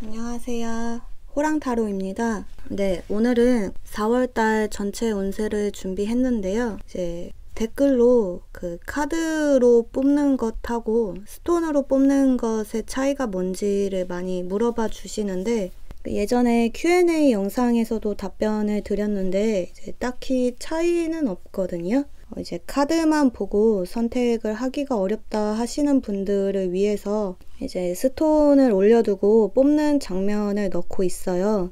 안녕하세요. 호랑타로입니다. 네, 오늘은 4월달 전체 운세를 준비했는데요. 이제 댓글로 그 카드로 뽑는 것하고 스톤으로 뽑는 것의 차이가 뭔지를 많이 물어봐 주시는데, 예전에 Q&A 영상에서도 답변을 드렸는데 이제 딱히 차이는 없거든요. 이제 카드만 보고 선택을 하기가 어렵다 하시는 분들을 위해서 이제 스톤을 올려두고 뽑는 장면을 넣고 있어요.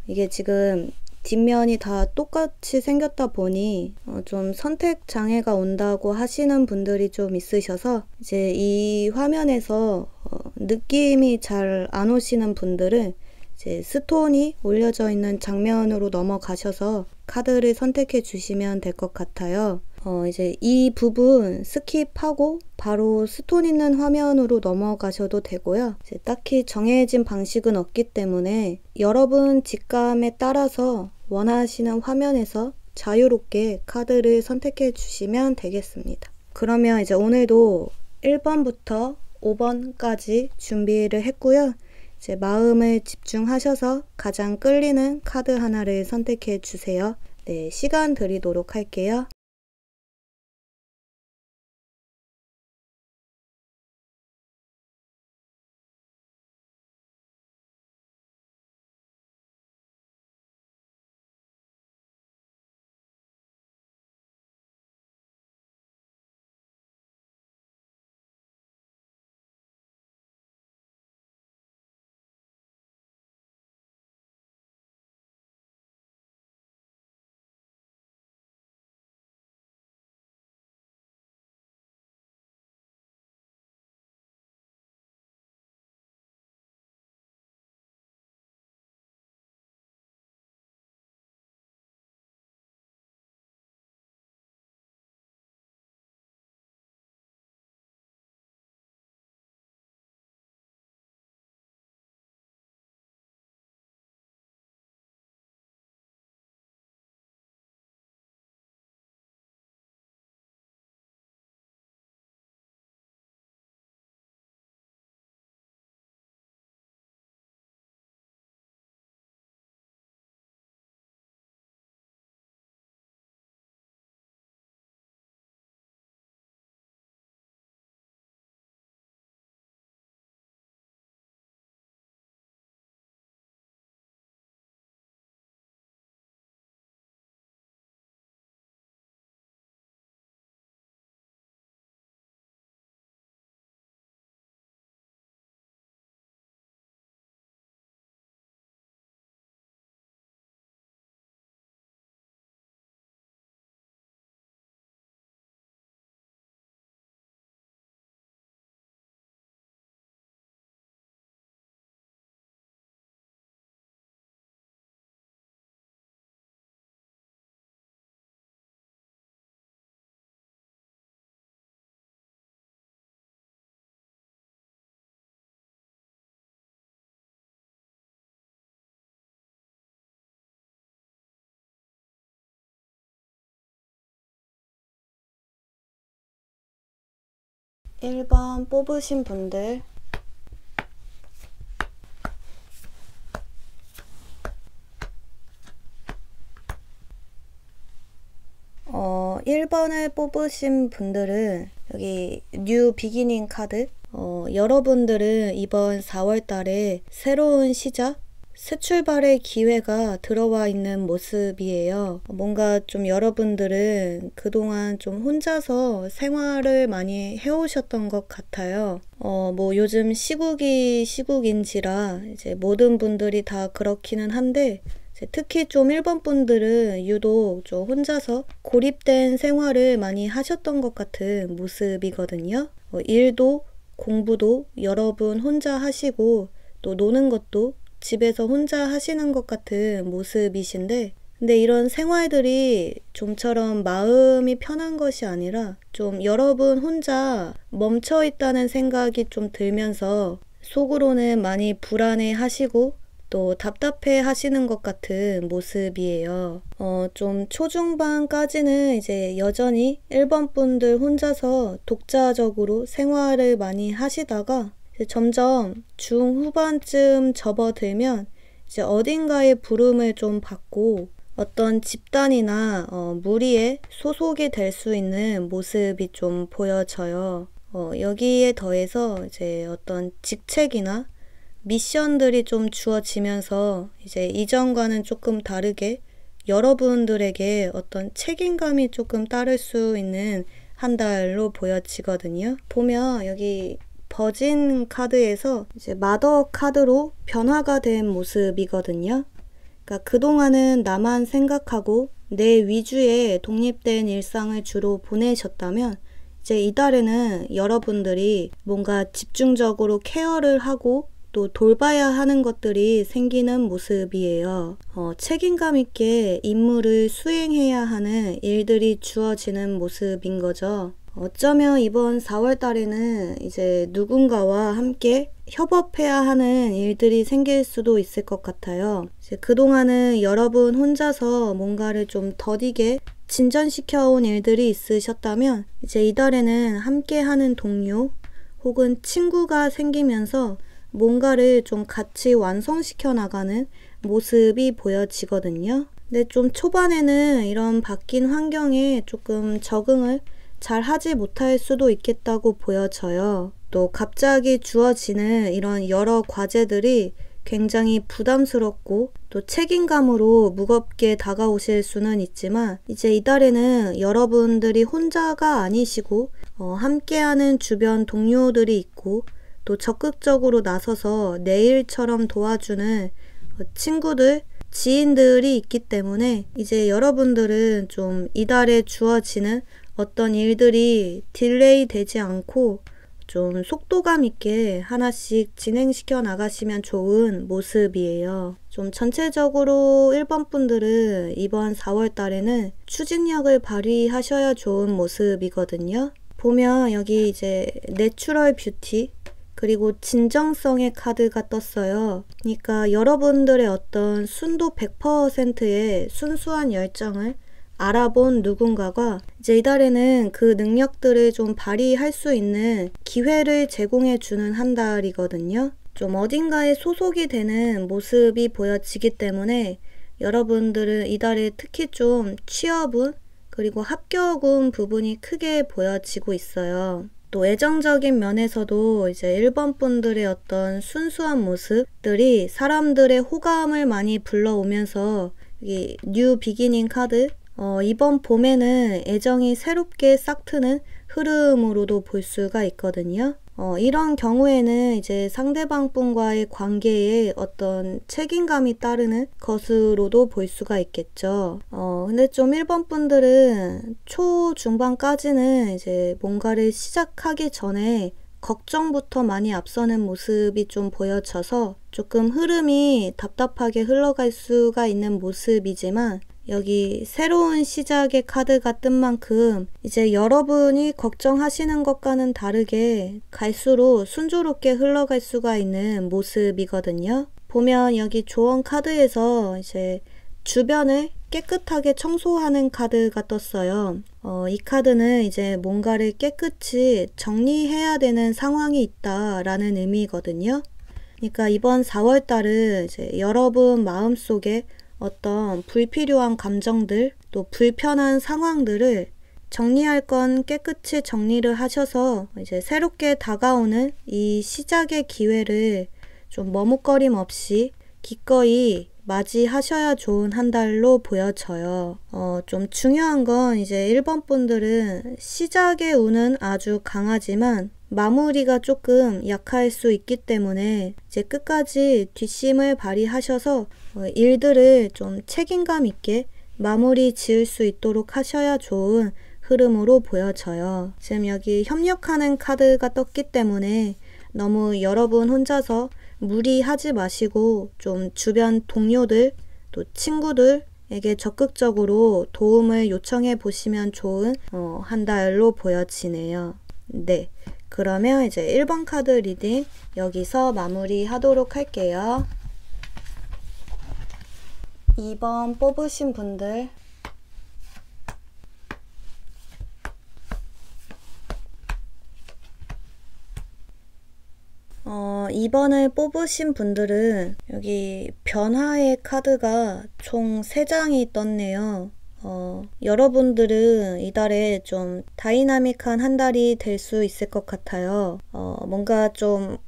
이게 지금 뒷면이 다 똑같이 생겼다 보니 좀 선택 장애가 온다고 하시는 분들이 좀 있으셔서 이제 이 화면에서 느낌이 잘 안 오시는 분들은 이제 스톤이 올려져 있는 장면으로 넘어가셔서 카드를 선택해 주시면 될 것 같아요. 이제 이 부분 스킵하고 바로 스톤 있는 화면으로 넘어가셔도 되고요. 이제 딱히 정해진 방식은 없기 때문에 여러분 직감에 따라서 원하시는 화면에서 자유롭게 카드를 선택해 주시면 되겠습니다. 그러면 이제 오늘도 1번부터 5번까지 준비를 했고요. 이제 마음을 집중하셔서 가장 끌리는 카드 하나를 선택해 주세요. 네, 시간 드리도록 할게요. 일 번 뽑으신 분들 1번을 뽑으신 분들은 여기 뉴 비기닝 카드, 여러분들은 이번 4월 달에 새로운 시작, 새 출발의 기회가 들어와 있는 모습이에요. 뭔가 좀 여러분들은 그동안 좀 혼자서 생활을 많이 해오셨던 것 같아요. 뭐 요즘 시국인지라 이제 모든 분들이 다 그렇기는 한데, 특히 좀 1번 분들은 유독 좀 혼자서 고립된 생활을 많이 하셨던 것 같은 모습이거든요. 일도 공부도 여러분 혼자 하시고 또 노는 것도 집에서 혼자 하시는 것 같은 모습이신데, 근데 이런 생활들이 좀처럼 마음이 편한 것이 아니라 좀 여러분 혼자 멈춰 있다는 생각이 좀 들면서 속으로는 많이 불안해 하시고 또 답답해 하시는 것 같은 모습이에요. 좀 초중반까지는 이제 여전히 1번 분들 혼자서 독자적으로 생활을 많이 하시다가 이제 점점 중후반쯤 접어들면 이제 어딘가에 부름을 좀 받고 어떤 집단이나 무리에 소속이 될 수 있는 모습이 좀 보여져요. 여기에 더해서 이제 어떤 직책이나 미션들이 좀 주어지면서 이제 이전과는 조금 다르게 여러분들에게 어떤 책임감이 조금 따를 수 있는 한 달로 보여지거든요. 보면 여기 버진 카드에서 이제 마더 카드로 변화가 된 모습이거든요. 그러니까 그동안은 나만 생각하고 내 위주의 독립된 일상을 주로 보내셨다면 이제 이달에는 여러분들이 뭔가 집중적으로 케어를 하고 또 돌봐야 하는 것들이 생기는 모습이에요. 책임감 있게 임무를 수행해야 하는 일들이 주어지는 모습인 거죠. 어쩌면 이번 4월 달에는 이제 누군가와 함께 협업해야 하는 일들이 생길 수도 있을 것 같아요. 이제 그동안은 여러분 혼자서 뭔가를 좀 더디게 진전시켜 온 일들이 있으셨다면 이제 이달에는 함께 하는 동료 혹은 친구가 생기면서 뭔가를 좀 같이 완성시켜 나가는 모습이 보여지거든요. 근데 좀 초반에는 이런 바뀐 환경에 조금 적응을 잘 하지 못할 수도 있겠다고 보여져요. 또 갑자기 주어지는 이런 여러 과제들이 굉장히 부담스럽고 또 책임감으로 무겁게 다가오실 수는 있지만 이제 이달에는 여러분들이 혼자가 아니시고 함께하는 주변 동료들이 있고 또 적극적으로 나서서 내 일처럼 도와주는 친구들, 지인들이 있기 때문에 이제 여러분들은 좀 이달에 주어지는 어떤 일들이 딜레이 되지 않고 좀 속도감 있게 하나씩 진행시켜 나가시면 좋은 모습이에요. 좀 전체적으로 1번 분들은 이번 4월 달에는 추진력을 발휘하셔야 좋은 모습이거든요. 보면 여기 이제 내추럴 뷰티 그리고 진정성의 카드가 떴어요. 그러니까 여러분들의 어떤 순도 100%의 순수한 열정을 알아본 누군가가 이제 이달에는 그 능력들을 좀 발휘할 수 있는 기회를 제공해 주는 한 달이거든요. 좀 어딘가에 소속이 되는 모습이 보여지기 때문에 여러분들은 이달에 특히 좀 취업운 그리고 합격운 부분이 크게 보여지고 있어요. 또 애정적인 면에서도 이제 1번 분들의 어떤 순수한 모습들이 사람들의 호감을 많이 불러오면서 이 뉴 비기닝 카드 이번 봄에는 애정이 새롭게 싹트는 흐름으로도 볼 수가 있거든요. 이런 경우에는 이제 상대방 분과의 관계에 어떤 책임감이 따르는 것으로도 볼 수가 있겠죠. 근데 좀 1번 분들은 초중반까지는 이제 뭔가를 시작하기 전에 걱정부터 많이 앞서는 모습이 좀 보여져서 조금 흐름이 답답하게 흘러갈 수가 있는 모습이지만 여기 새로운 시작의 카드가 뜬 만큼 이제 여러분이 걱정하시는 것과는 다르게 갈수록 순조롭게 흘러갈 수가 있는 모습이거든요. 보면 여기 조언 카드에서 이제 주변을 깨끗하게 청소하는 카드가 떴어요. 이 카드는 이제 뭔가를 깨끗이 정리해야 되는 상황이 있다라는 의미거든요. 그러니까 이번 4월 달은 이제 여러분 마음속에 어떤 불필요한 감정들, 또 불편한 상황들을 정리할 건 깨끗이 정리를 하셔서 이제 새롭게 다가오는 이 시작의 기회를 좀 머뭇거림 없이 기꺼이 맞이하셔야 좋은 한 달로 보여져요. 좀 중요한 건 이제 1번 분들은 시작의 운은 아주 강하지만 마무리가 조금 약할 수 있기 때문에 이제 끝까지 뒷심을 발휘하셔서 일들을 좀 책임감 있게 마무리 지을 수 있도록 하셔야 좋은 흐름으로 보여져요. 지금 여기 협력하는 카드가 떴기 때문에 너무 여러분 혼자서 무리하지 마시고 좀 주변 동료들 또 친구들에게 적극적으로 도움을 요청해 보시면 좋은 한 달로 보여지네요. 네, 그러면 이제 1번 카드 리딩 여기서 마무리 하도록 할게요. 2번 뽑으신 분들 이번을 뽑으신 분들은 여기 변화의 카드가 총 3장이 떴네요. 여러분들은 이달에 좀 다이나믹한 한 달이 될 수 있을 것 같아요. 뭔가 좀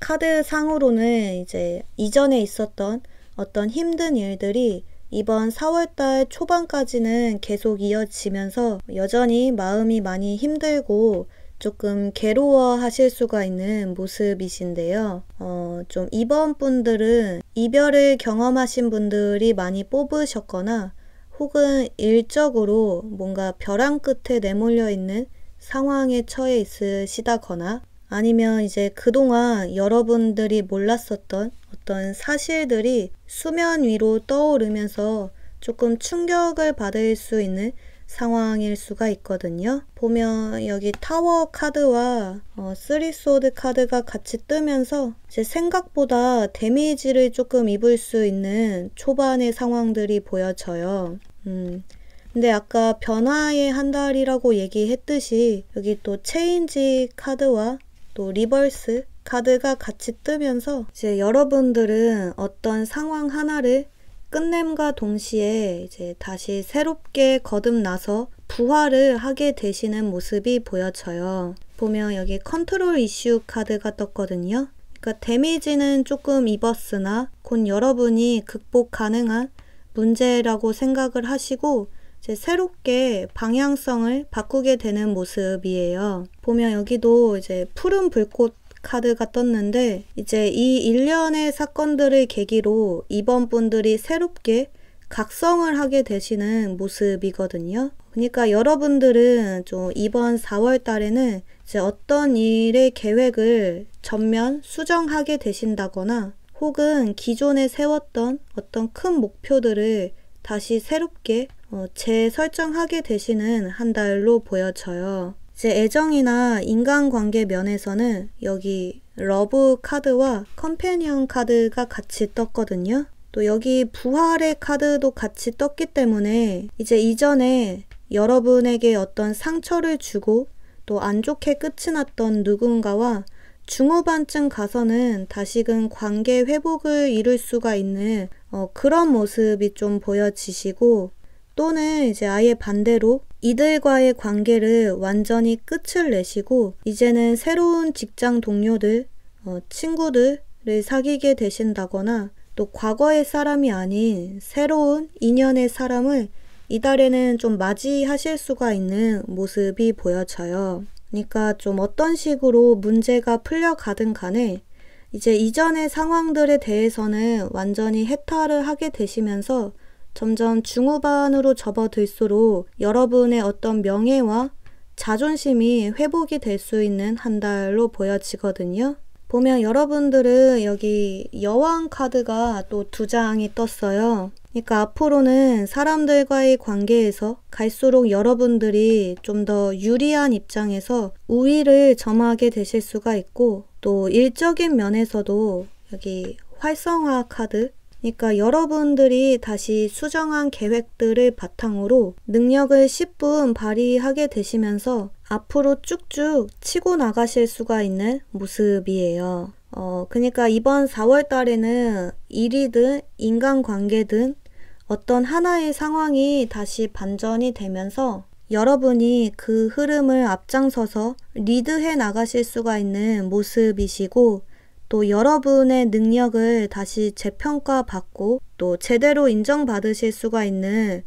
카드 상으로는 이제 이전에 있었던 어떤 힘든 일들이 이번 4월달 초반까지는 계속 이어지면서 여전히 마음이 많이 힘들고 조금 괴로워 하실 수가 있는 모습이신데요. 좀 이번 분들은 이별을 경험하신 분들이 많이 뽑으셨거나 혹은 일적으로 뭔가 벼랑 끝에 내몰려 있는 상황에 처해 있으시다거나 아니면 이제 그동안 여러분들이 몰랐었던 어떤 사실들이 수면 위로 떠오르면서 조금 충격을 받을 수 있는 상황일 수가 있거든요. 보면 여기 타워 카드와 3소드 카드가 같이 뜨면서 제 생각보다 데미지를 조금 입을 수 있는 초반의 상황들이 보여져요. 근데 아까 변화의 한 달이라고 얘기했듯이 여기 또 체인지 카드와 또 리버스 카드가 같이 뜨면서 이제 여러분들은 어떤 상황 하나를 끝냄과 동시에 이제 다시 새롭게 거듭나서 부활을 하게 되시는 모습이 보여져요. 보면 여기 컨트롤 이슈 카드가 떴거든요. 그러니까 데미지는 조금 입었으나 곧 여러분이 극복 가능한 문제라고 생각을 하시고 이제 새롭게 방향성을 바꾸게 되는 모습이에요. 보면 여기도 이제 푸른 불꽃 카드가 떴는데 이제 이 일련의 사건들을 계기로 이번 분들이 새롭게 각성을 하게 되시는 모습이거든요. 그러니까 여러분들은 좀 이번 4월 달에는 이제 어떤 일의 계획을 전면 수정하게 되신다거나 혹은 기존에 세웠던 어떤 큰 목표들을 다시 새롭게 재설정하게 되시는 한 달로 보여져요. 이제 애정이나 인간관계 면에서는 여기 러브 카드와 컴패니언 카드가 같이 떴거든요. 또 여기 부활의 카드도 같이 떴기 때문에 이제 이전에 여러분에게 어떤 상처를 주고 또 안 좋게 끝이 났던 누군가와 중후반쯤 가서는 다시금 관계 회복을 이룰 수가 있는 그런 모습이 좀 보여지시고 또는 이제 아예 반대로 이들과의 관계를 완전히 끝을 내시고 이제는 새로운 직장 동료들, 친구들을 사귀게 되신다거나 또 과거의 사람이 아닌 새로운 인연의 사람을 이달에는 좀 맞이하실 수가 있는 모습이 보여져요. 그러니까 좀 어떤 식으로 문제가 풀려가든 간에 이제 이전의 상황들에 대해서는 완전히 해탈을 하게 되시면서 점점 중후반으로 접어들수록 여러분의 어떤 명예와 자존심이 회복이 될 수 있는 한 달로 보여지거든요. 보면 여러분들은 여기 여왕 카드가 또 2장이 떴어요. 그러니까 앞으로는 사람들과의 관계에서 갈수록 여러분들이 좀 더 유리한 입장에서 우위를 점하게 되실 수가 있고 또 일적인 면에서도 여기 활성화 카드 그러니까 여러분들이 다시 수정한 계획들을 바탕으로 능력을 10분 발휘하게 되시면서 앞으로 쭉쭉 치고 나가실 수가 있는 모습이에요. 그러니까 이번 4월 달에는 일이든 인간관계든 어떤 하나의 상황이 다시 반전이 되면서 여러분이 그 흐름을 앞장서서 리드해 나가실 수가 있는 모습이시고 또 여러분의 능력을 다시 재평가받고 또 제대로 인정받으실 수가 있는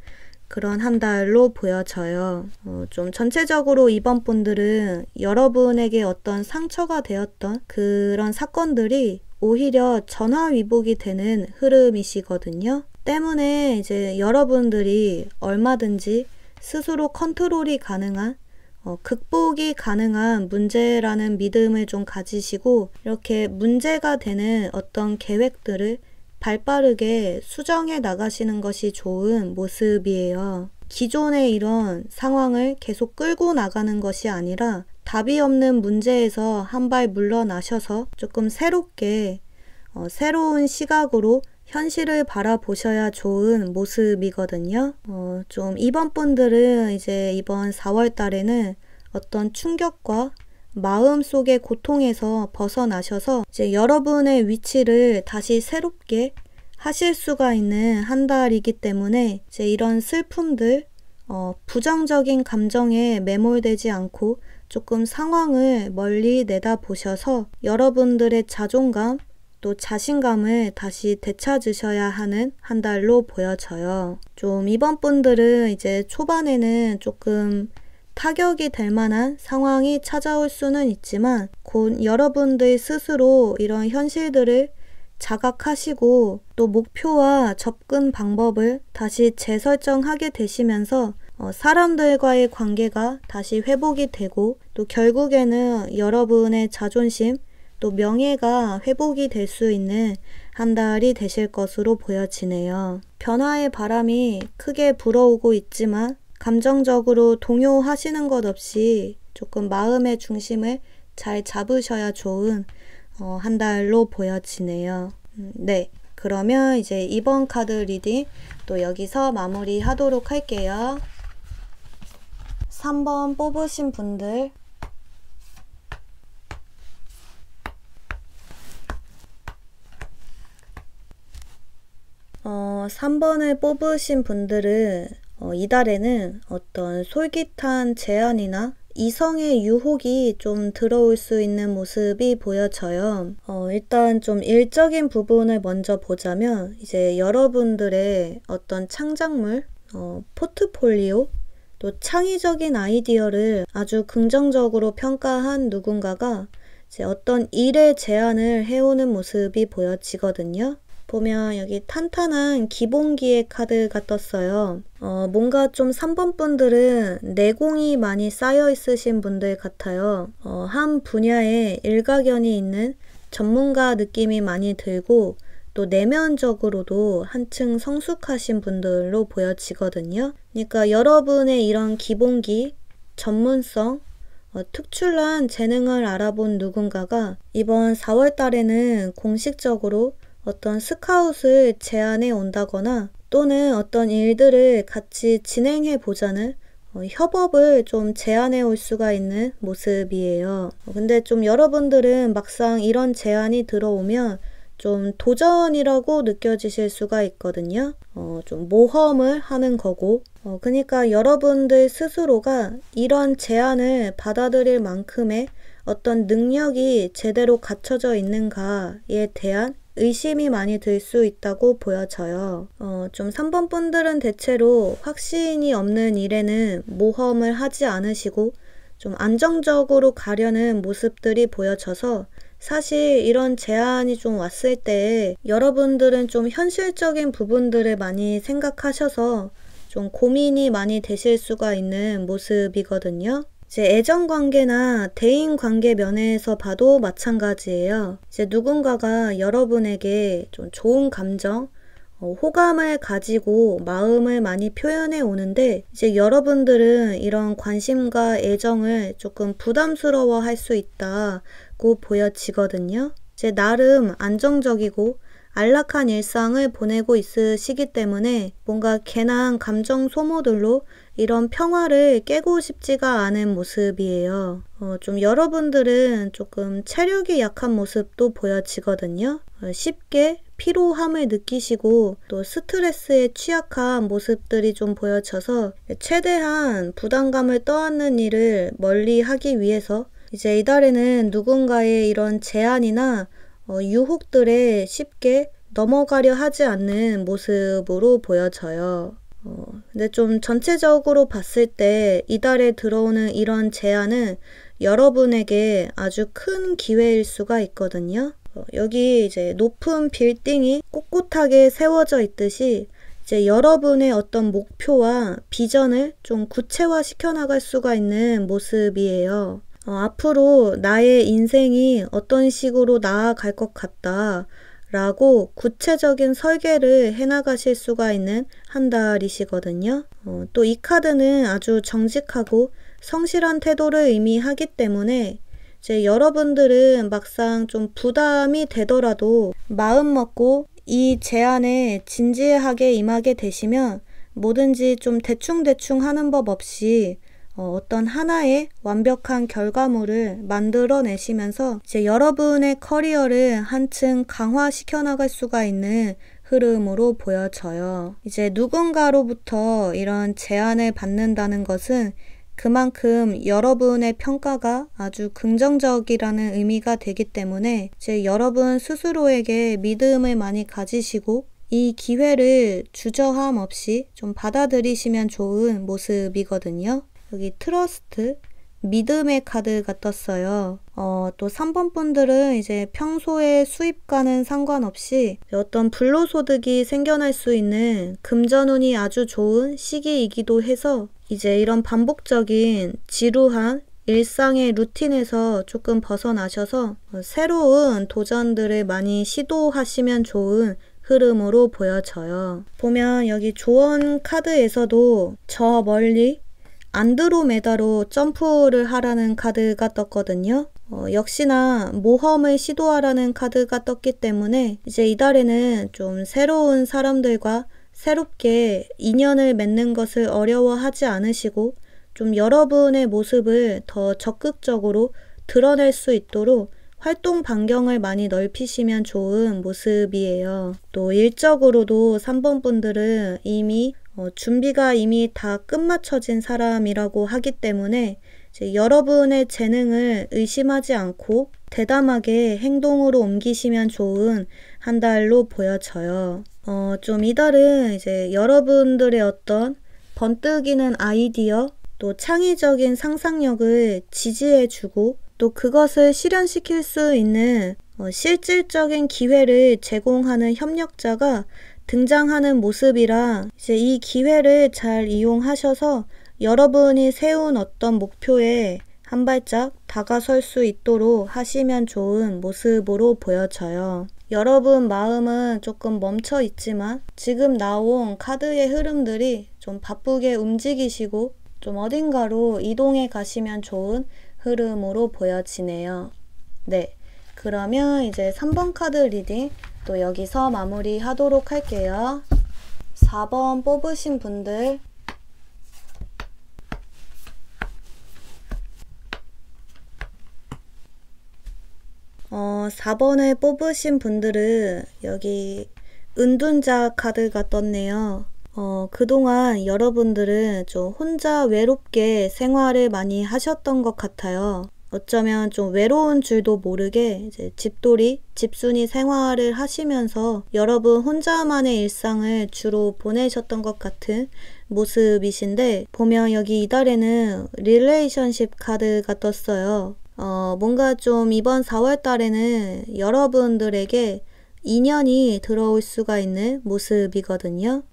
그런 한 달로 보여져요. 좀 전체적으로 이번 분들은 여러분에게 어떤 상처가 되었던 그런 사건들이 오히려 전화위복이 되는 흐름이시거든요. 때문에 이제 여러분들이 얼마든지 스스로 컨트롤이 가능한 극복이 가능한 문제라는 믿음을 좀 가지시고 이렇게 문제가 되는 어떤 계획들을 발빠르게 수정해 나가시는 것이 좋은 모습이에요. 기존의 이런 상황을 계속 끌고 나가는 것이 아니라 답이 없는 문제에서 한 발 물러나셔서 조금 새롭게 새로운 시각으로 현실을 바라보셔야 좋은 모습이거든요. 좀 이번 분들은 이제 이번 4월 달에는 어떤 충격과 마음속의 고통에서 벗어나셔서 이제 여러분의 위치를 다시 새롭게 하실 수가 있는 한 달이기 때문에 이제 이런 슬픔들, 부정적인 감정에 매몰되지 않고 조금 상황을 멀리 내다보셔서 여러분들의 자존감 또 자신감을 다시 되찾으셔야 하는 한 달로 보여져요. 좀 이번 분들은 이제 초반에는 조금 타격이 될 만한 상황이 찾아올 수는 있지만 곧 여러분들 스스로 이런 현실들을 자각하시고 또 목표와 접근 방법을 다시 재설정하게 되시면서 사람들과의 관계가 다시 회복이 되고 또 결국에는 여러분의 자존심 또 명예가 회복이 될 수 있는 한 달이 되실 것으로 보여지네요. 변화의 바람이 크게 불어오고 있지만 감정적으로 동요하시는 것 없이 조금 마음의 중심을 잘 잡으셔야 좋은 한 달로 보여지네요. 네, 그러면 이제 이번 카드 리딩 또 여기서 마무리 하도록 할게요. 3번 뽑으신 분들 어, 3번을 뽑으신 분들은 이달에는 어떤 솔깃한 제안이나 이성의 유혹이 좀 들어올 수 있는 모습이 보여져요. 일단 좀 일적인 부분을 먼저 보자면 이제 여러분들의 어떤 창작물, 포트폴리오, 또 창의적인 아이디어를 아주 긍정적으로 평가한 누군가가 이제 어떤 일의 제안을 해오는 모습이 보여지거든요. 보면 여기 탄탄한 기본기의 카드가 떴어요. 뭔가 좀 3번 분들은 내공이 많이 쌓여 있으신 분들 같아요. 한 분야에 일가견이 있는 전문가 느낌이 많이 들고 또 내면적으로도 한층 성숙하신 분들로 보여지거든요. 그러니까 여러분의 이런 기본기, 전문성, 특출난 재능을 알아본 누군가가 이번 4월 달에는 공식적으로 어떤 스카웃을 제안해 온다거나 또는 어떤 일들을 같이 진행해 보자는 협업을 좀 제안해 올 수가 있는 모습이에요. 근데 좀 여러분들은 막상 이런 제안이 들어오면 좀 도전이라고 느껴지실 수가 있거든요. 좀 모험을 하는 거고 그러니까 여러분들 스스로가 이런 제안을 받아들일 만큼의 어떤 능력이 제대로 갖춰져 있는가에 대한 의심이 많이 들 수 있다고 보여져요. 좀 3번 분들은 대체로 확신이 없는 일에는 모험을 하지 않으시고 좀 안정적으로 가려는 모습들이 보여져서 사실 이런 제안이 좀 왔을 때 여러분들은 좀 현실적인 부분들을 많이 생각하셔서 좀 고민이 많이 되실 수가 있는 모습이거든요. 이제 애정관계나 대인관계 면에서 봐도 마찬가지예요. 이제 누군가가 여러분에게 좀 좋은 감정, 호감을 가지고 마음을 많이 표현해 오는데 이제 여러분들은 이런 관심과 애정을 조금 부담스러워 할 수 있다고 보여지거든요. 이제 나름 안정적이고 안락한 일상을 보내고 있으시기 때문에 뭔가 괜한 감정 소모들로 이런 평화를 깨고 싶지가 않은 모습이에요. 좀 여러분들은 조금 체력이 약한 모습도 보여지거든요. 쉽게 피로함을 느끼시고 또 스트레스에 취약한 모습들이 좀 보여져서 최대한 부담감을 떠안는 일을 멀리 하기 위해서 이제 이달에는 누군가의 이런 제안이나 유혹들에 쉽게 넘어가려 하지 않는 모습으로 보여져요. 근데 좀 전체적으로 봤을 때 이달에 들어오는 이런 제안은 여러분에게 아주 큰 기회일 수가 있거든요. 여기 이제 높은 빌딩이 꼿꼿하게 세워져 있듯이 이제 여러분의 어떤 목표와 비전을 좀 구체화시켜 나갈 수가 있는 모습이에요. 앞으로 나의 인생이 어떤 식으로 나아갈 것 같다 라고 구체적인 설계를 해나가실 수가 있는 한 달이시거든요. 또 이 카드는 아주 정직하고 성실한 태도를 의미하기 때문에 이제 여러분들은 막상 좀 부담이 되더라도 마음 먹고 이 제안에 진지하게 임하게 되시면 뭐든지 좀 대충대충 하는 법 없이 어떤 하나의 완벽한 결과물을 만들어내시면서 이제 여러분의 커리어를 한층 강화시켜 나갈 수가 있는 흐름으로 보여져요. 이제 누군가로부터 이런 제안을 받는다는 것은 그만큼 여러분의 평가가 아주 긍정적이라는 의미가 되기 때문에 이제 여러분 스스로에게 믿음을 많이 가지시고 이 기회를 주저함 없이 좀 받아들이시면 좋은 모습이거든요. 여기 트러스트, 믿음의 카드가 떴어요. 또 3번 분들은 이제 평소의 수입과는 상관없이 어떤 불로소득이 생겨날 수 있는 금전운이 아주 좋은 시기이기도 해서 이제 이런 반복적인 지루한 일상의 루틴에서 조금 벗어나셔서 새로운 도전들을 많이 시도하시면 좋은 흐름으로 보여져요. 보면 여기 조언 카드에서도 저 멀리 안드로메다로 점프를 하라는 카드가 떴거든요. 역시나 모험을 시도하라는 카드가 떴기 때문에 이제 이달에는 좀 새로운 사람들과 새롭게 인연을 맺는 것을 어려워하지 않으시고 좀 여러분의 모습을 더 적극적으로 드러낼 수 있도록 활동 반경을 많이 넓히시면 좋은 모습이에요. 또 일적으로도 3번 분들은 이미 준비가 이미 다 끝마쳐진 사람이라고 하기 때문에 이제 여러분의 재능을 의심하지 않고 대담하게 행동으로 옮기시면 좋은 한 달로 보여져요. 좀 이달은 이제 여러분들의 어떤 번뜩이는 아이디어, 또 창의적인 상상력을 지지해주고 또 그것을 실현시킬 수 있는 실질적인 기회를 제공하는 협력자가 등장하는 모습이라 이제 이 기회를 잘 이용하셔서 여러분이 세운 어떤 목표에 한 발짝 다가설 수 있도록 하시면 좋은 모습으로 보여져요. 여러분 마음은 조금 멈춰 있지만 지금 나온 카드의 흐름들이 좀 바쁘게 움직이시고 좀 어딘가로 이동해 가시면 좋은 흐름으로 보여지네요. 네, 그러면 이제 3번 카드 리딩 또 여기서 마무리 하도록 할게요. 4번 뽑으신 분들 어, 4번을 뽑으신 분들은 여기 은둔자 카드가 떴네요. 그동안 여러분들은 좀 혼자 외롭게 생활을 많이 하셨던 것 같아요. 어쩌면 좀 외로운 줄도 모르게 이제 집돌이, 집순이 생활을 하시면서 여러분 혼자만의 일상을 주로 보내셨던 것 같은 모습이신데 보면 여기 이달에는 릴레이션십 카드가 떴어요. 뭔가 좀 이번 4월 달에는 여러분들에게 인연이 들어올 수가 있는 모습이거든요.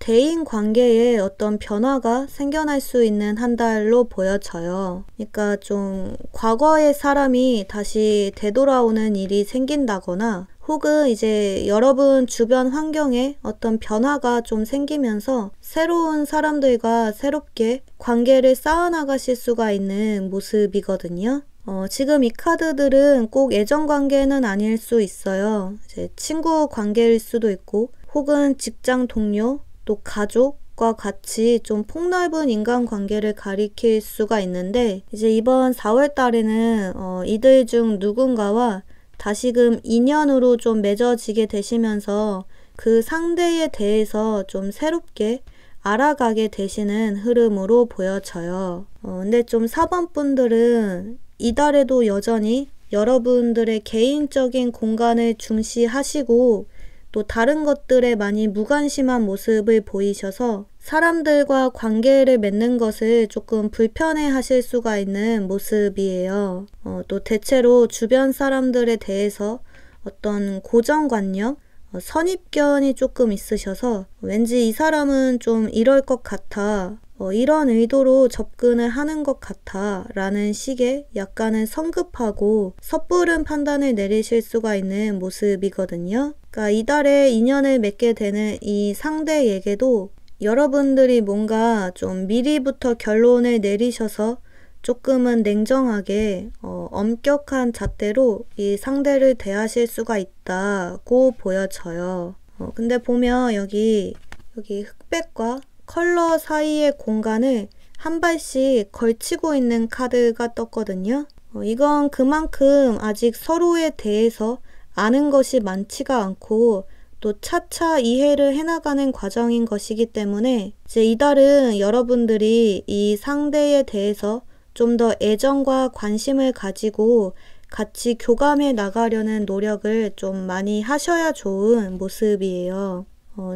대인 관계에 어떤 변화가 생겨날 수 있는 한 달로 보여져요. 그러니까 좀 과거의 사람이 다시 되돌아오는 일이 생긴다거나 혹은 이제 여러분 주변 환경에 어떤 변화가 좀 생기면서 새로운 사람들과 새롭게 관계를 쌓아나가실 수가 있는 모습이거든요. 지금 이 카드들은 꼭 애정 관계는 아닐 수 있어요. 이제 친구 관계일 수도 있고, 혹은 직장 동료, 또 가족과 같이 좀 폭넓은 인간 관계를 가리킬 수가 있는데, 이제 이번 4월 달에는 이들 중 누군가와 다시금 인연으로 좀 맺어지게 되시면서 그 상대에 대해서 좀 새롭게 알아가게 되시는 흐름으로 보여져요. 근데 좀 4번 분들은 이달에도 여전히 여러분들의 개인적인 공간을 중시하시고 또 다른 것들에 많이 무관심한 모습을 보이셔서 사람들과 관계를 맺는 것을 조금 불편해 하실 수가 있는 모습이에요. 또 대체로 주변 사람들에 대해서 어떤 고정관념, 선입견이 조금 있으셔서 왠지 이 사람은 좀 이럴 것 같아, 이런 의도로 접근을 하는 것 같아 라는 식의 약간은 성급하고 섣부른 판단을 내리실 수가 있는 모습이거든요. 그러니까 이달에 인연을 맺게 되는 이 상대에게도 여러분들이 뭔가 좀 미리부터 결론을 내리셔서 조금은 냉정하게 엄격한 잣대로 이 상대를 대하실 수가 있다고 보여져요. 근데 보면 여기 흑백과 컬러 사이의 공간을 한 발씩 걸치고 있는 카드가 떴거든요. 이건 그만큼 아직 서로에 대해서 아는 것이 많지가 않고 또 차차 이해를 해나가는 과정인 것이기 때문에 이제 이달은 여러분들이 이 상대에 대해서 좀 더 애정과 관심을 가지고 같이 교감해 나가려는 노력을 좀 많이 하셔야 좋은 모습이에요.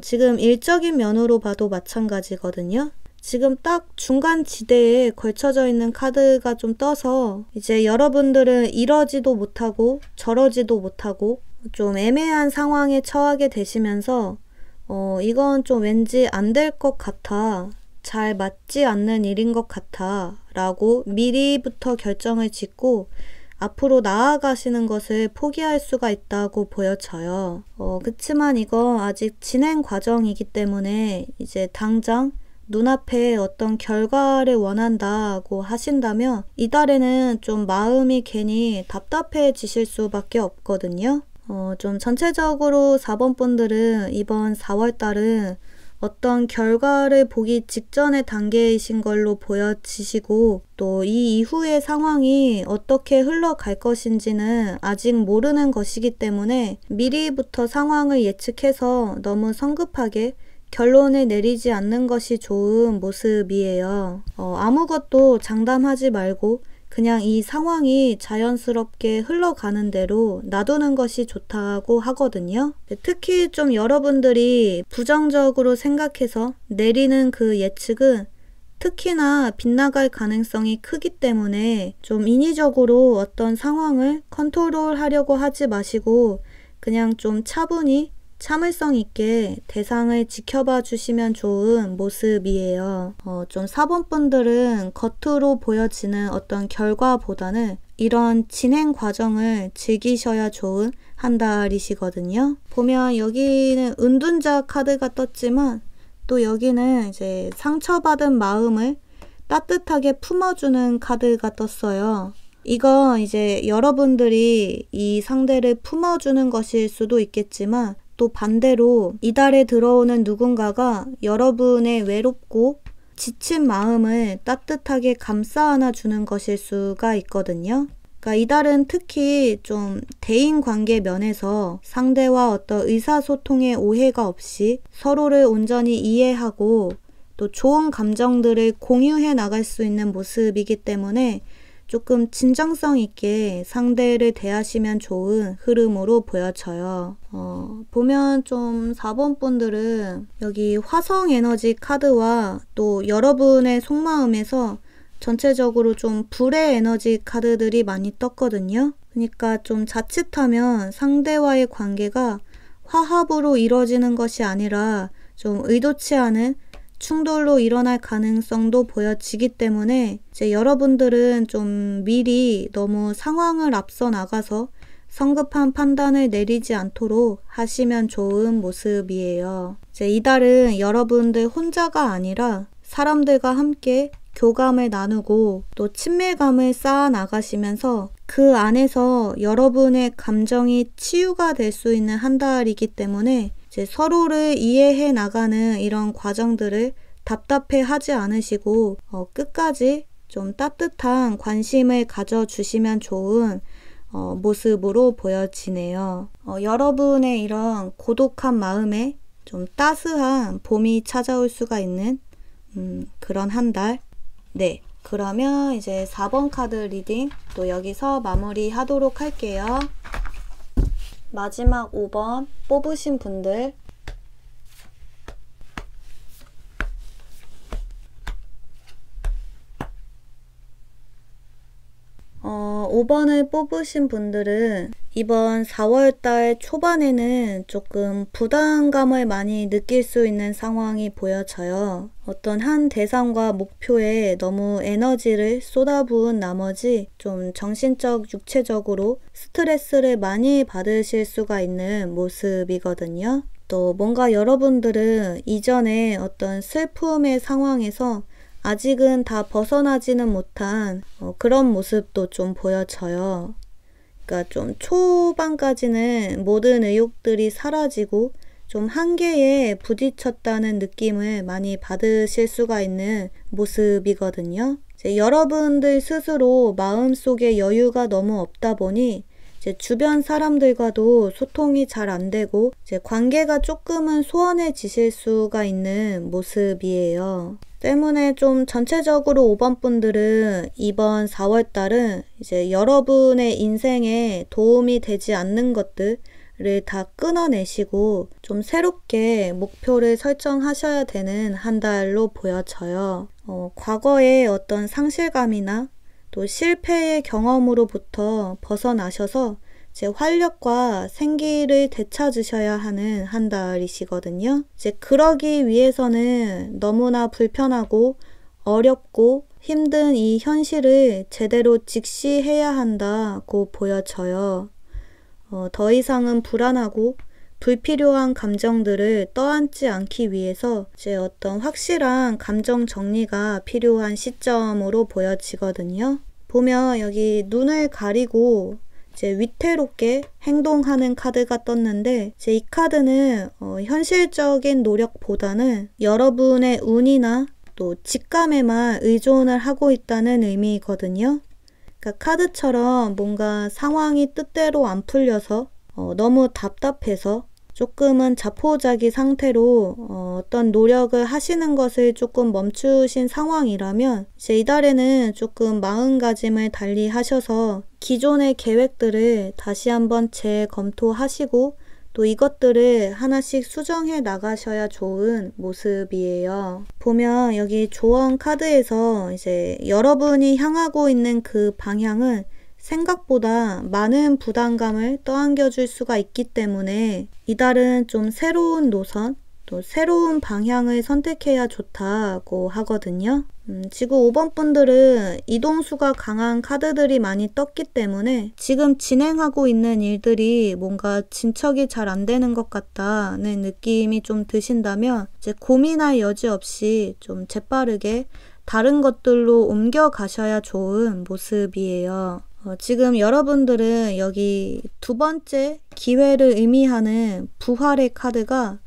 지금 일적인 면으로 봐도 마찬가지거든요. 지금 딱 중간 지대에 걸쳐져 있는 카드가 좀 떠서 이제 여러분들은 이러지도 못하고 저러지도 못하고 좀 애매한 상황에 처하게 되시면서 이건 좀 왠지 안 될 것 같아. 잘 맞지 않는 일인 것 같아. 라고 미리부터 결정을 짓고 앞으로 나아가시는 것을 포기할 수가 있다고 보여져요. 그치만 이거 아직 진행 과정이기 때문에 이제 당장 눈앞에 어떤 결과를 원한다고 하신다면 이달에는 좀 마음이 괜히 답답해지실 수밖에 없거든요. 좀 전체적으로 4번 분들은 이번 4월달은 어떤 결과를 보기 직전의 단계이신 걸로 보여지시고 또 이 이후의 상황이 어떻게 흘러갈 것인지는 아직 모르는 것이기 때문에 미리부터 상황을 예측해서 너무 성급하게 결론을 내리지 않는 것이 좋은 모습이에요. 아무것도 장담하지 말고 그냥 이 상황이 자연스럽게 흘러가는 대로 놔두는 것이 좋다고 하거든요. 특히 좀 여러분들이 부정적으로 생각해서 내리는 그 예측은 특히나 빗나갈 가능성이 크기 때문에 좀 인위적으로 어떤 상황을 컨트롤하려고 하지 마시고 그냥 좀 차분히 참을성 있게 대상을 지켜봐 주시면 좋은 모습이에요. 좀 4번 분들은 겉으로 보여지는 어떤 결과보다는 이런 진행 과정을 즐기셔야 좋은 한 달이시거든요. 보면 여기는 은둔자 카드가 떴지만 또 여기는 이제 상처받은 마음을 따뜻하게 품어주는 카드가 떴어요. 이건 이제 여러분들이 이 상대를 품어주는 것일 수도 있겠지만 또 반대로 이달에 들어오는 누군가가 여러분의 외롭고 지친 마음을 따뜻하게 감싸 안아주는 것일 수가 있거든요. 그러니까 이달은 특히 좀 대인관계 면에서 상대와 어떤 의사소통에 오해가 없이 서로를 온전히 이해하고 또 좋은 감정들을 공유해 나갈 수 있는 모습이기 때문에 조금 진정성 있게 상대를 대하시면 좋은 흐름으로 보여져요. 보면 좀 4번 분들은 여기 화성 에너지 카드와 또 여러분의 속마음에서 전체적으로 좀 불의 에너지 카드들이 많이 떴거든요. 그러니까 좀 자칫하면 상대와의 관계가 화합으로 이루어지는 것이 아니라 좀 의도치 않은 충돌로 일어날 가능성도 보여지기 때문에 이제 여러분들은 좀 미리 너무 상황을 앞서 나가서 성급한 판단을 내리지 않도록 하시면 좋은 모습이에요. 이제 이달은 여러분들 혼자가 아니라 사람들과 함께 교감을 나누고 또 친밀감을 쌓아 나가시면서 그 안에서 여러분의 감정이 치유가 될 수 있는 한 달이기 때문에 이제 서로를 이해해 나가는 이런 과정들을 답답해 하지 않으시고 끝까지 좀 따뜻한 관심을 가져주시면 좋은 모습으로 보여지네요. 여러분의 이런 고독한 마음에 좀 따스한 봄이 찾아올 수가 있는 그런 한 달. 네, 그러면 이제 4번 카드 리딩 또 여기서 마무리 하도록 할게요. 마지막 5번 뽑으신 분들 5번을 뽑으신 분들은 이번 4월달 초반에는 조금 부담감을 많이 느낄 수 있는 상황이 보여져요. 어떤 한 대상과 목표에 너무 에너지를 쏟아부은 나머지 좀 정신적, 육체적으로 스트레스를 많이 받으실 수가 있는 모습이거든요. 또 뭔가 여러분들은 이전에 어떤 슬픔의 상황에서 아직은 다 벗어나지는 못한 그런 모습도 좀 보여져요. 그러니까 좀 초반까지는 모든 의욕들이 사라지고 좀 한계에 부딪혔다는 느낌을 많이 받으실 수가 있는 모습이거든요. 이제 여러분들 스스로 마음속에 여유가 너무 없다 보니 이제 주변 사람들과도 소통이 잘 안 되고 이제 관계가 조금은 소원해지실 수가 있는 모습이에요. 때문에 좀 전체적으로 5번 분들은 이번 4월 달은 이제 여러분의 인생에 도움이 되지 않는 것들을 다 끊어내시고 좀 새롭게 목표를 설정하셔야 되는 한 달로 보여져요. 과거의 어떤 상실감이나 또 실패의 경험으로부터 벗어나셔서 이제 활력과 생기를 되찾으셔야 하는 한 달이시거든요. 이제 그러기 위해서는 너무나 불편하고 어렵고 힘든 이 현실을 제대로 직시해야 한다고 보여져요. 더 이상은 불안하고 불필요한 감정들을 떠안지 않기 위해서 이제 어떤 확실한 감정 정리가 필요한 시점으로 보여지거든요. 보면 여기 눈을 가리고 이제 위태롭게 행동하는 카드가 떴는데 이제 이 카드는 현실적인 노력보다는 여러분의 운이나 또 직감에만 의존을 하고 있다는 의미거든요. 그러니까 카드처럼 뭔가 상황이 뜻대로 안 풀려서 너무 답답해서 조금은 자포자기 상태로 어떤 노력을 하시는 것을 조금 멈추신 상황이라면 이제 이달에는 조금 마음가짐을 달리 하셔서 기존의 계획들을 다시 한번 재검토하시고 또 이것들을 하나씩 수정해 나가셔야 좋은 모습이에요. 보면 여기 조언 카드에서 이제 여러분이 향하고 있는 그 방향은 생각보다 많은 부담감을 떠안겨줄 수가 있기 때문에 이달은 좀 새로운 노선, 또 새로운 방향을 선택해야 좋다고 하거든요. 지구 5번 분들은 이동수가 강한 카드들이 많이 떴기 때문에 지금 진행하고 있는 일들이 뭔가 진척이 잘 안 되는 것 같다는 느낌이 좀 드신다면 이제 고민할 여지 없이 좀 재빠르게 다른 것들로 옮겨가셔야 좋은 모습이에요. 지금 여러분들은 여기 두 번째 기회를 의미하는 부활의 카드가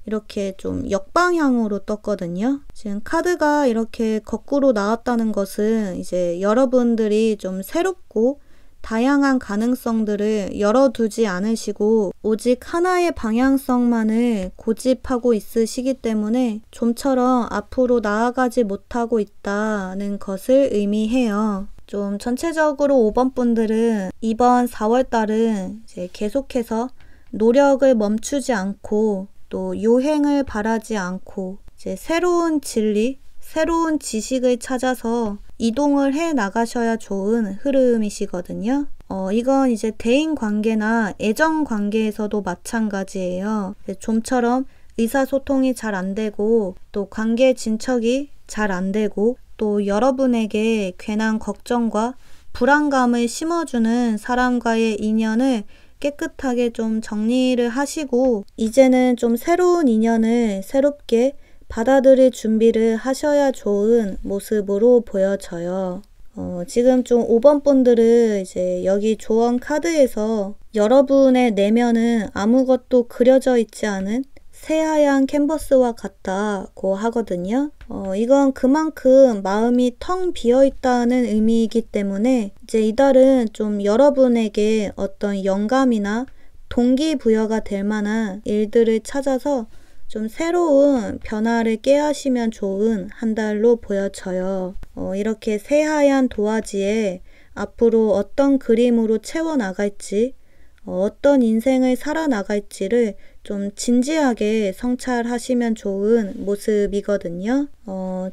이렇게 좀 역방향으로 떴거든요. 지금 카드가 이렇게 거꾸로 나왔다는 것은 이제 여러분들이 좀 새롭고 다양한 가능성들을 열어두지 않으시고 오직 하나의 방향성만을 고집하고 있으시기 때문에 좀처럼 앞으로 나아가지 못하고 있다는 것을 의미해요. 좀 전체적으로 5번 분들은 이번 4월 달은 이제 계속해서 노력을 멈추지 않고 또 요행을 바라지 않고 이제 새로운 진리, 새로운 지식을 찾아서 이동을 해 나가셔야 좋은 흐름이시거든요. 이건 이제 대인 관계나 애정 관계에서도 마찬가지예요. 좀처럼 의사소통이 잘 안 되고 또 관계 진척이 잘 안 되고 또 여러분에게 괜한 걱정과 불안감을 심어주는 사람과의 인연을 깨끗하게 좀 정리를 하시고 이제는 좀 새로운 인연을 새롭게 받아들일 준비를 하셔야 좋은 모습으로 보여져요. 지금 좀 5번 분들은 이제 여기 조언 카드에서 여러분의 내면은 아무것도 그려져 있지 않은 새하얀 캔버스와 같다고 하거든요. 이건 그만큼 마음이 텅 비어 있다는 의미이기 때문에 이제 이달은 좀 여러분에게 어떤 영감이나 동기부여가 될 만한 일들을 찾아서 좀 새로운 변화를 꾀하시면 좋은 한 달로 보여져요. 이렇게 새하얀 도화지에 앞으로 어떤 그림으로 채워나갈지 어떤 인생을 살아나갈지를 좀 진지하게 성찰하시면 좋은 모습이거든요.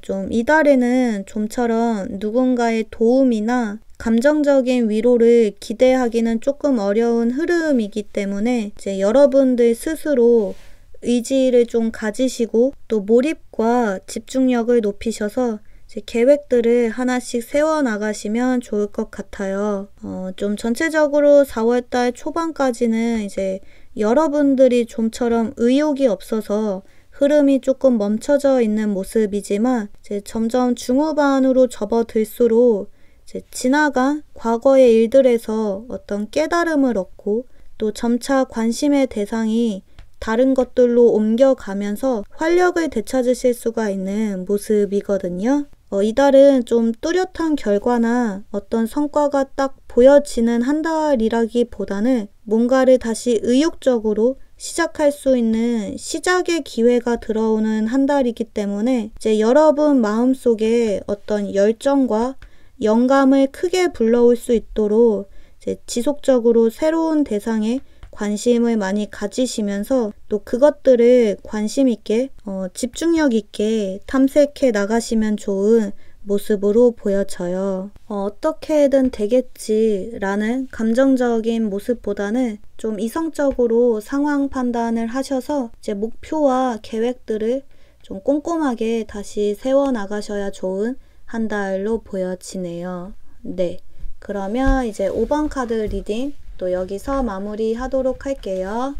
좀 이달에는 좀처럼 누군가의 도움이나 감정적인 위로를 기대하기는 조금 어려운 흐름이기 때문에 이제 여러분들 스스로 의지를 좀 가지시고 또 몰입과 집중력을 높이셔서 계획들을 하나씩 세워나가시면 좋을 것 같아요. 좀 전체적으로 4월달 초반까지는 이제 여러분들이 좀처럼 의욕이 없어서 흐름이 조금 멈춰져 있는 모습이지만 이제 점점 중후반으로 접어들수록 이제 지나간 과거의 일들에서 어떤 깨달음을 얻고 또 점차 관심의 대상이 다른 것들로 옮겨가면서 활력을 되찾으실 수가 있는 모습이거든요. 이달은 좀 뚜렷한 결과나 어떤 성과가 딱 보여지는 한 달이라기보다는 뭔가를 다시 의욕적으로 시작할 수 있는 시작의 기회가 들어오는 한 달이기 때문에 이제 여러분 마음속에 어떤 열정과 영감을 크게 불러올 수 있도록 이제 지속적으로 새로운 대상에 관심을 많이 가지시면서 또 그것들을 관심 있게 집중력 있게 탐색해 나가시면 좋은 모습으로 보여져요. 어떻게든 되겠지라는 감정적인 모습보다는 좀 이성적으로 상황 판단을 하셔서 이제 목표와 계획들을 좀 꼼꼼하게 다시 세워 나가셔야 좋은 한 달로 보여지네요. 네, 그러면 이제 5번 카드 리딩 또 여기서 마무리 하도록 할게요.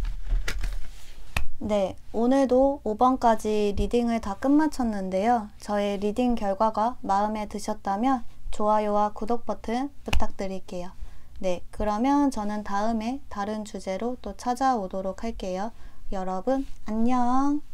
네, 오늘도 5번까지 리딩을 다 끝마쳤는데요. 저의 리딩 결과가 마음에 드셨다면 좋아요와 구독 버튼 부탁드릴게요. 네, 그러면 저는 다음에 다른 주제로 또 찾아오도록 할게요. 여러분, 안녕!